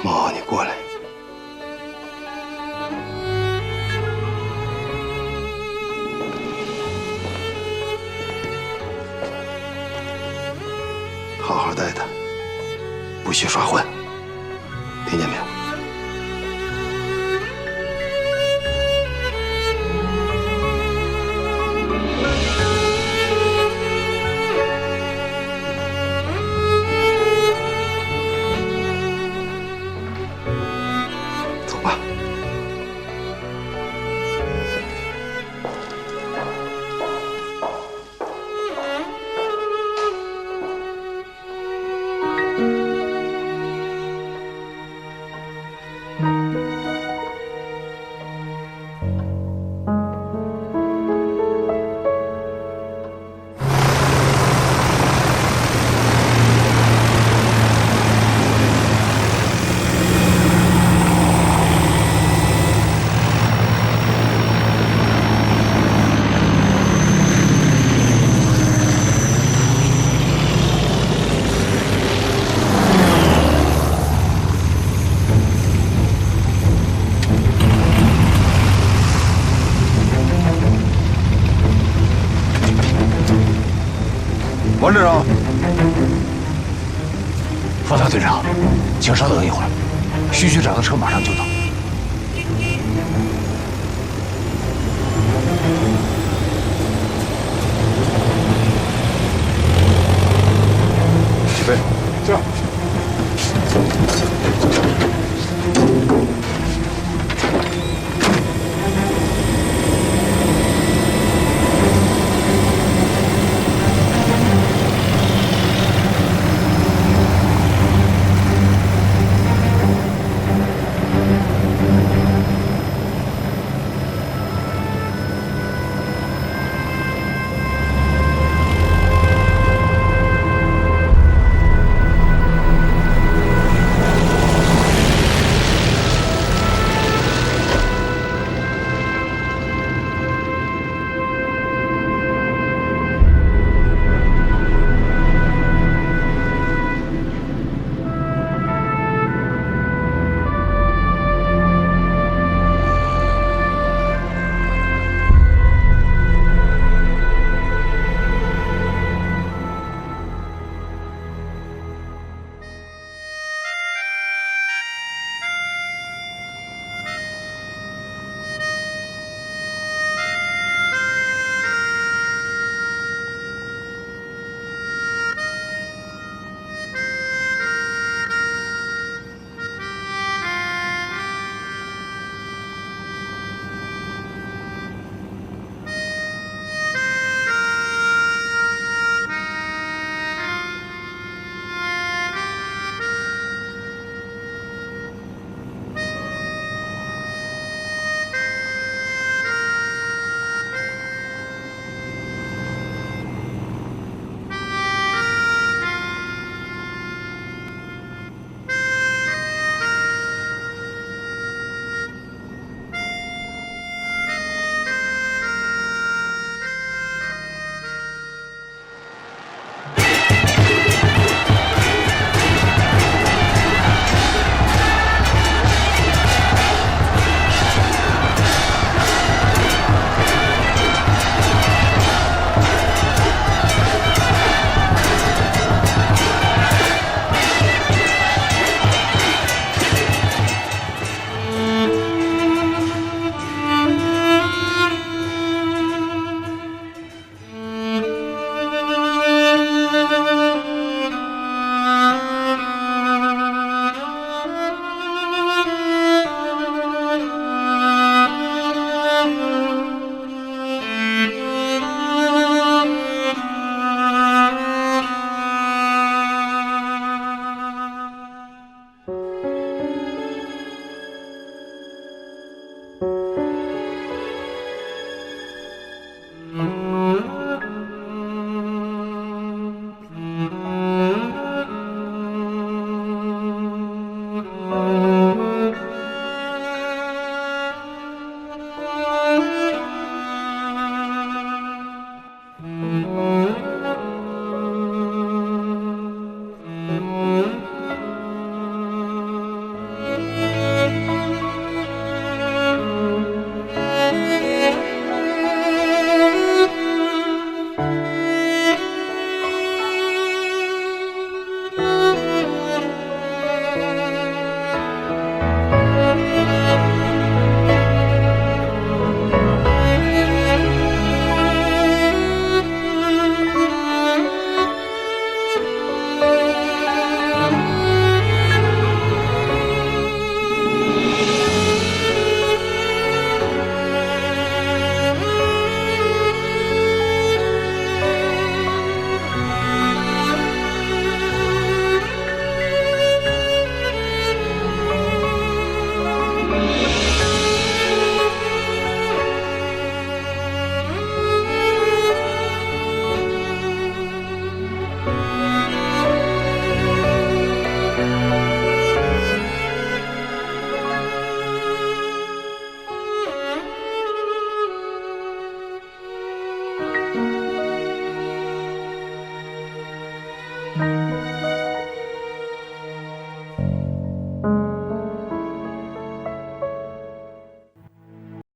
孟敖，你过来。好好待他，不许耍混，听见没有？走吧。王队长，方大队长，请稍等一会儿，徐局长的车马上就到。